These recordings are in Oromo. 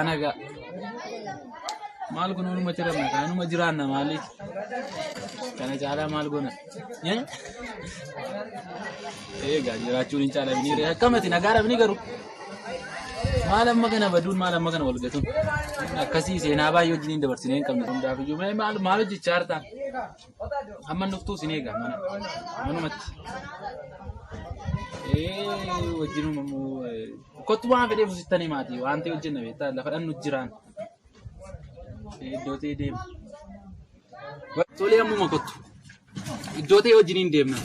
naga. Maal kun anu macam mana? Anu majiran na mali. Karena cara maal guna. Ya? Gaji racunin cara ini. Kamu ti negara ini garu. Malam makana badun malam makana wal gatun. Kasi se na ba yo jinin da barsine kam da da yo mai malu ji charta. Amma nuftu sine ga mana. Manu mat. Wajinu mamu kotu wa fede fusitani mati wa ante wajinna beta la fadan nujiran. Dote dem. Tole ammu makotu. Dote wajinin dem na.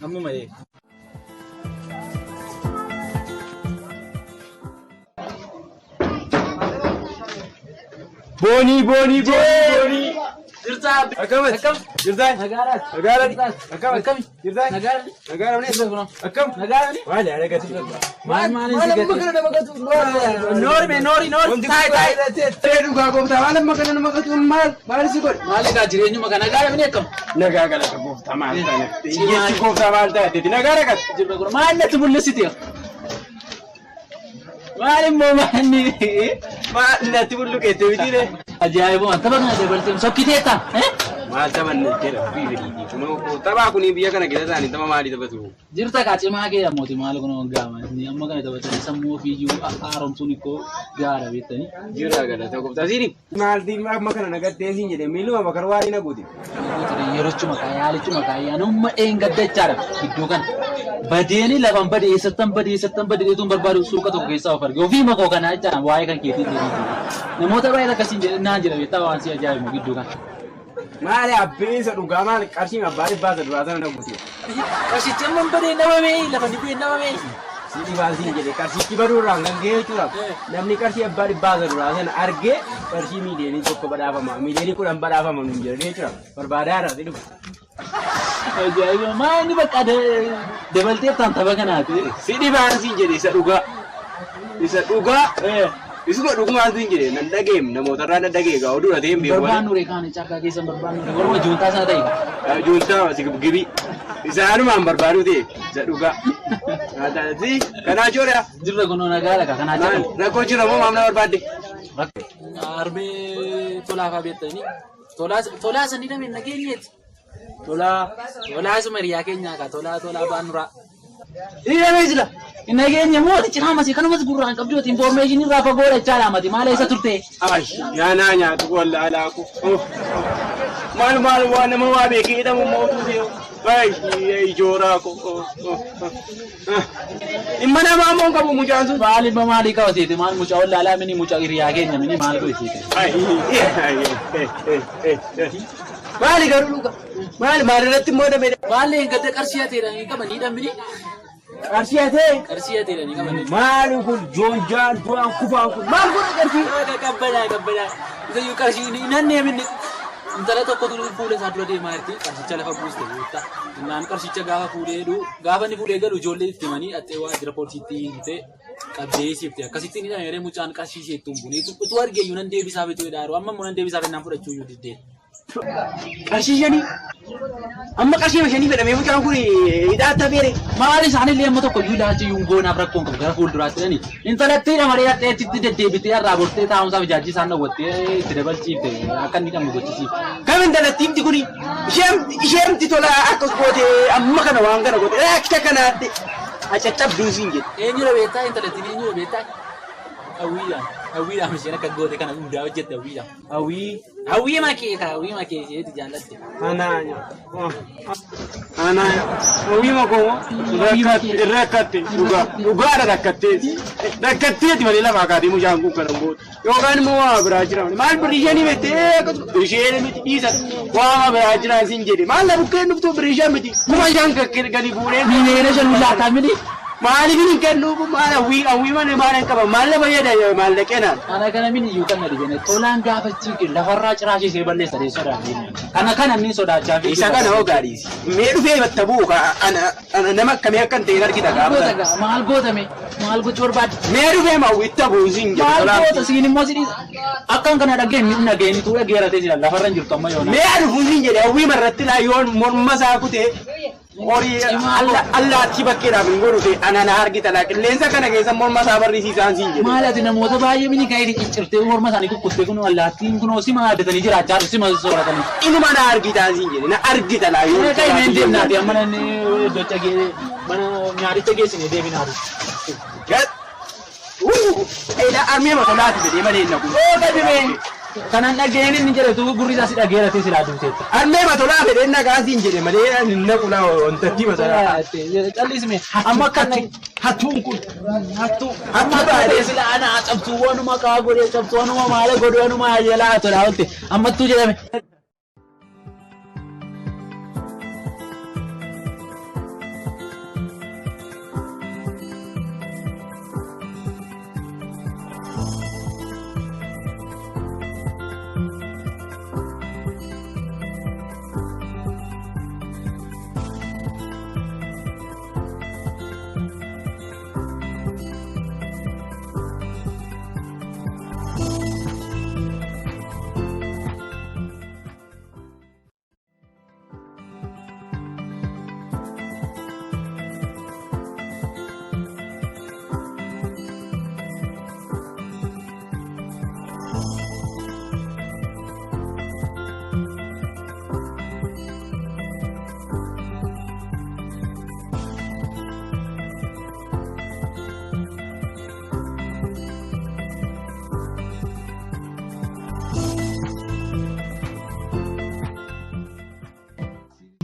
Ammu mai. Boni. Jirta. Akam. Jirta. Nagara. Akam. Jirta. Nagara ni sebelum. Akam. Nagara ni. Wala ada kat. Malam makan ada makan tu. Nori. Tai. Teru ka ko ta malam makan tu mal sikot. Mal ka jire ni makan nagara ni akam. Nagara ka ko ta mal ta. Ye ko ta mal ta. Di nagara ka. Jirta ko mal na tu bulle sitir. Malam mau mani. Mana tu bulu ke tu ini? Ajaib pun. Tapi kan ada berarti sok kita tak? Macam mana kira? Bibiri. Cuma tapi aku ni biar kan kita tadi. Tapi mari tu betul. Jirta kaca mage ya moti malu kono gama. Ni amma kan itu betul. Semua video aram suni ko gara betul ni. Jira gara. Tahu tak sini? Mal di makan anak tesin jadi milu apa kerwari nak budi. Jadi harus cuma kaya. Anu enggak ada cara. Itu kan. Badeni lawan badi setam badi itu berbaru suka tu kisah pergi. Ovi mako kan aja. Wai kan kita diri. Namo tak bayar kasih najir. Kita wansi aja mau gitu kan. Mari habis satu gaman kasih ngabari bahasa dua tahun nak budi. Kasih cemam badi nama me. Lawan di bawah nama me. Sini bahasa jadi kasih kibaru orang kan gaya tu lah. Namni kasih ngabari bahasa dua tahun arge kasih media ni tu kepada apa mah. Media ni kurang pada apa mah menjadi tu lah. Berbadar itu. Ajaib, mana ni bak ada double tip tanpa bagan hati. Sini bahasa jadi seruga. Isu kok dukung antu jadi nanda game, namo terana dage kau dulu ada game. Berban urekan cakap kisah berban. Kalau junta sana deh. Junta masih kebiri. Bisa anu mambar baru deh, seruga. Ada sih, karena acor ya. Jurda kono negara kan acor. Nak acor mau mamna berbadi. Arbe tola kabet ini. Tola sendiri min negeri. Tola Sumeria Kenya ka tola banura. Iya mesila. Ina Kenya mo ti chama si kanu mas gurran kabdo information ni rafa gore chala mati mala isa turte. Ay ya nanya tu wala ala ko. Mal wana mo wabe ki ida mo tu dio. Ay jora ko. Imana ma mo ka mo jansu bali ba mali ka wasi ti mal mo cha wala ala mini mo cha iriya Kenya mini mal ko isi. Ay. Mali garu luka. Mali nanti mau ada beda. Mali yang kata karsia tera ni kapan ni dah beri? Karsia tera ni kapan ni? Mali pun jonjan tuang kubang. Mali pun karsia. Ada kapan. Itu you karsia ini nanti ni. Entahlah tu kau dulu pulih satu lagi marti. Karsia cakap bus tu. Nan karsia cakap pulih du. Gawan ni pulih garu jolly tu mani. Atewa report city tu. Kabeh sih tu. Kasih ni ni ada mucan karsia itu pun. Itu harga Yunan Dewi sahabat tu dah. Amma Yunan Dewi sahabat nampak cuy di deh. Kasih ni, amma kasih macam ni pada memang kalau kuri ida tabere. Mali sana lihat motor kau jual aja yung gona berak kong kerja full durat ni. Internet tidak mari ada cipta debit ya rabor te tahun sama janji sana buat te tidak bercipta akan nikah mulut sih. Kami internet tim tikuni, shem titola aku buat amma kan orang kan buat kita kan ada acap dusing je. Ini lah beta internet ini lah beta. Awi lah mesti nak kagok kan udah aja tu awi makin itu jalan tu. Ananya, awi makan, rakat juga ada rakat di mana lah makan di mujang bukan rambut. Yogan mua berajiran, mal berijan ni bete, berijan ni isa, wah berajiran sinjeri, mal lah bukan tu berijan ni, mujang kekiri bulan. Ni ni macam mula kami ni. Mali ni kan lu mana awi mana mana kau malah bayar dah malah kena. Anak kan ni yukan ada jenis. Tolan dah bercakap dah orang cerasi sebenarnya sedih sudah ni. Anak kan ni sudah jadi. Isa kan awak garis. Meru dia bertabu anak nama kami akan dengar kita kan. Mahal go corbat. Meru dia mau bertabu sing. Mahal go sini masih akan ada game itu lagi ada tidak. Dah orang jurut mayu. Meru sing jadi awi maratil ayon masa aku teh. Ori Allah ti bakkira bin gorude anana argita la lensa kana ke san morma sabarri si sansi maalati namoota baay'ee mini kayri ciccirtee morma isaanii kukkuttee kun allaattiin kun osii maadatanii jiraachaa osii sooratanii inuma na argita sinje na argita la yoo kay men deemnaati amma nan docha gee mana nyaaricha geessine deebinaati gat ila armee ma salaati bede malee naku kadime kanan dhageen inni jedhe tu gurri isaa si dhageerate si laaduuteetta armee ma tolaa fedhe nagaa sinje malee ninna kula ontatti ma salaa callisme amma kan hattuun kun amma baadee sila ana cabtuu wanuma kaa godhee cabtuu wanuma maala godhee wanuma jalaa tolaa olte ammattuu jedhame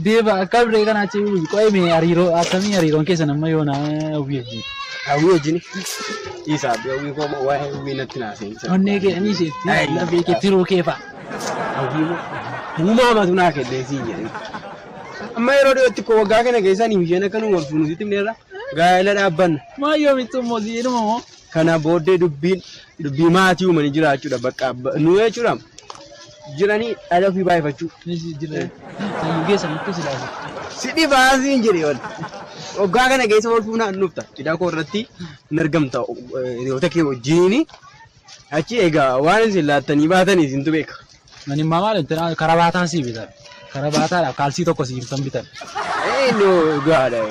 Deva kabre kana achi qoy me ariro atami ariro keessa nama yoona uwiyyi awiyyi isa be uwi ko wa uwi natina sen onne ke ani se la be ke tiro ke fa awiyyi huma ma tuna ke de sinje amma yero de tikko ga kana ke sani yena kanu wal funu timnera ga ila dabban ma yo mitu mozi no kana bode dubbi maati umani jiraachu da bakka nu ye churam jirani ala fi bai fachu jirani ayu gesa mitu silaasi sidi baasi injiri wal ogaa kana geessa wal fuuna nufta ida ko irratti nargamta yoo take wajjini achi egaa waan isin laattanii baatanii isintu beeka mani mamal entana karabaataan si bitan karabaataadhaaf kaalsii tokko si ibsan bitan no gaadha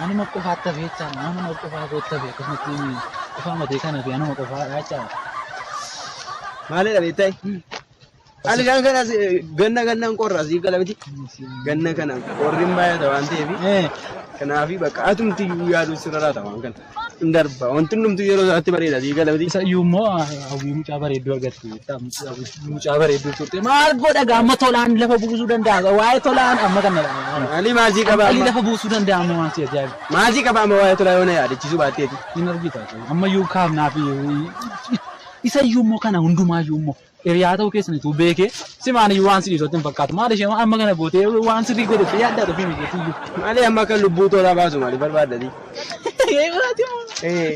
ani makko faatta beechaa nama makko faa gootta beeka mati qofa mate kana fi anuma qofa acha malee beetai ali kan kana ganna qorra si galabiti ganna kana qorrin baaya da wante bi kana fi baka atumti yaadu sirara ta wankan ndarba wantundumtu yero atti bareeda si galabiti isa yumo awi mucaa bareedduu argatti mucaa bareedduu turte maal godha gaamma tolaan lafa buusuu danda'a waa'ee tolaan amma kana ali maasii qaba ali lafa buusuu danda'a amma waan si ajaa'iba maasii qaba amma waa'ee tolaa yoona yaadachiisu baatteeti hin argita amma yuu kaafnaa fi isa yumo kana hundumaa yumo Eriyaa ta'uu keessan tu beekee si maani waan si dhiisootti hin fakkaatu maal ishee amma kana gootee waan sirrii godhate yaaddaa dhufee mijeetii malee amma kan lubbuu tolaa baasu maali barbaadati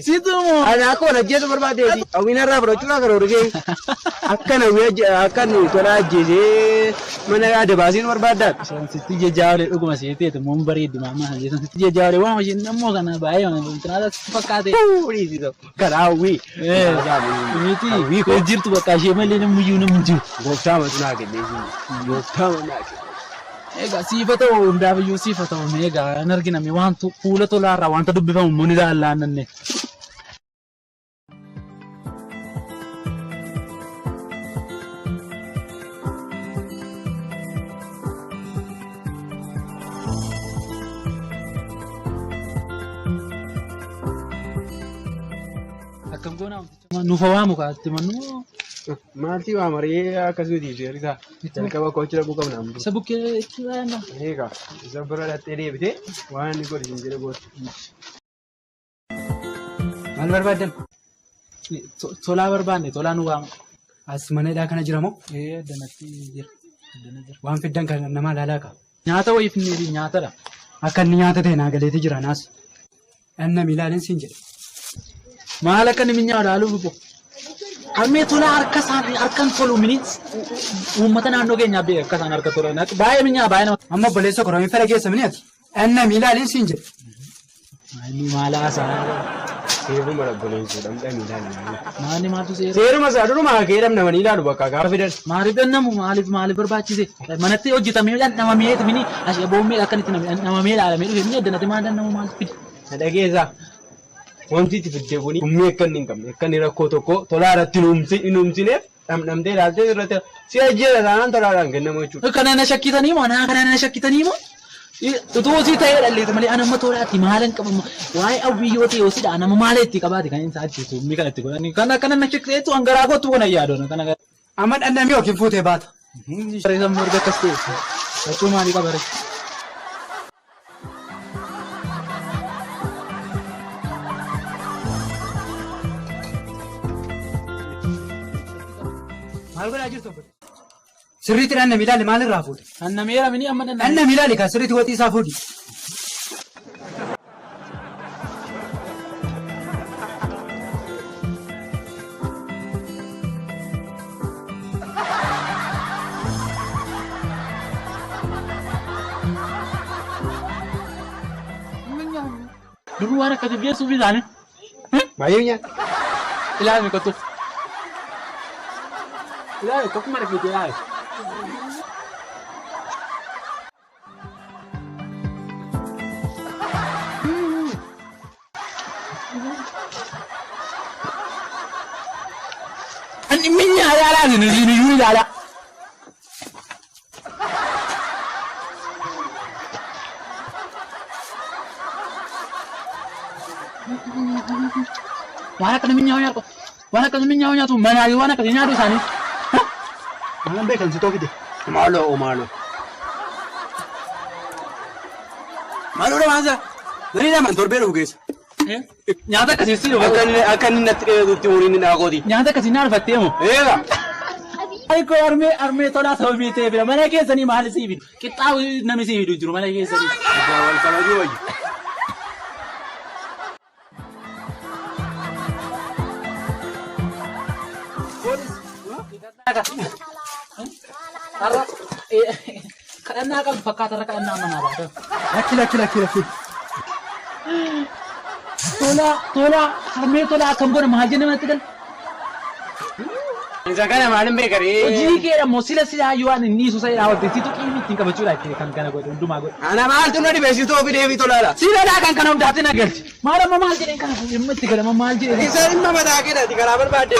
situmo ana ko na jeetu barbaadeeti awina irraa fudhachuudha karoorgee akkan tolaa ajjeesee mana yaada baasiin barbaaddaat sitti jajjaawale dhuguma seeteeti muun bareeddi maammaa sana jeesan sitti jajjaawale waan ishiin ammoo kana baay'ee tanaadha sitti fakkaate karaa hawwii miti ko jirtu bakka ishee malee namni namni gooftaa matunaa kenneesii gooftaa manaa ega sifata hundaaf iyyuu sifata meega hin arginame wantu fuula tolaarraa wanta dubbifamu muni laallaannanne akkam goonaa nuufa waamu kaatti mannu Maalti waa maree akkasumas irraa jalqaba kochi dhaquu qabna. Isa bukkee itti baay'ina. Eegaa isa bira dhattee deebitee waan inni godhu hin jedhe gootu. Maal barbaadan? Tolaa barbaanne tolaa nu waama. As manadhaa kana jira moo? Danatti jira. Waan fiddan kan nama ilaalaa qaba. Nyaata wayii finneefi nyaatadha. Akka inni nyaata ta'e naagaleeti jira naas. Anna milaalin siin jedhe. Maal akka inni minyaa ilaaluu dhufu? Harmee tolaa harkan tolu minit uummata naannoo keenyaa beeka akka isaan harka tolan baay'ee minyaa baay'ee nama. Amma obboleessa koromii fira keessa miniati. Anna milaalin siin jedhe. Maal haasaa? Seeruma rabboleen fuudhamu dhamni ilaalu. Maali maaltu seera? Seeruma isaa duruma hakeeram namani ilaalu bakka gaafa fidan. Maaliif dannamu maaliif barbaachise? Manatti hojjetamee namamee mini ashee boommee akkanitti namamee ilaalamee dhufe mini addanatti maal dannamu maal fide? Dhageessaa wanti itti fiddee kuni humni akka inni hin qabne akka inni rakkoo tokko tolaaratti hin humsineef dhamdhamtee ilaaltee irratti si ajjeera taanaan tolaadhaan kennamu jechuudha. Kana na shakkitanii moo naa kana na shakkitanii moo? Utuu si ta'ee dhalleetu malee anamma tolaatti maalan qabamu waa'ee awwiyyoo ta'e osidha nama maala itti qabaate kan inni sa'achiisu humni kanatti godhanii kana na shakkiteetu hangaraa kootu kana yaadoona kana. Amma dhandhamee yookiin fuutee baata. Bareedan morga akkas ta'e achuu maalii qabare? Maal godhaa jirtu? Sirriitti dhandhamee ilaali maalirraa fuute? Dhannameera mini amma Dhandhamee ilaali kan sirriitti waxii isaa fuudhi. Duru waan akka biyyeessuuf isaanii. Baay'ee nyaata. Ilaali kottu. Ilaali tokkuma dhaggeetti ilaali. Ani minyaa yaalaa ni yuu yaalaa. Waan akka namni nyaatu waan akka namni nyaatu manaa waan akka nyaatu isaanii. Maal beekan si toofite? Maaloo. Maaloo maansa? Nani naman torbee dhufu keessa. Nyaata akkasii si dhufa. Akka inni natti dheedutti waliin inni dhaaqooti. Nyaata akkasii naa dhufattee moo? Eega. Aiko armee tolaa sababii ta'eef mana keessanii maal sii fidu? Qixxaa namni sii fidu jiru mana keessanii. Wal kabajuu wayyu. Kadhannaa qabdu fakkaata irra kadhannaa manaa baata. Lakki. Tola, harmee tola akkam godha maal jenne manatti gal. Isa kana maalin beekare? Hojii keedha moo sila yoo ani inni isuusa jedhaa walitti situ qiimi ittiin qabachuudha itti kan kana godhe hundumaa godhe. Ana maaltu na dhibeessituu ofii deebii tolaadha. Siidhaa kan kana hundaatti na galchi. Maal amma maal jedheen kana dhimma itti galama maal jedheen. Isa dhimma mataa keedhaati karaa barbaadde.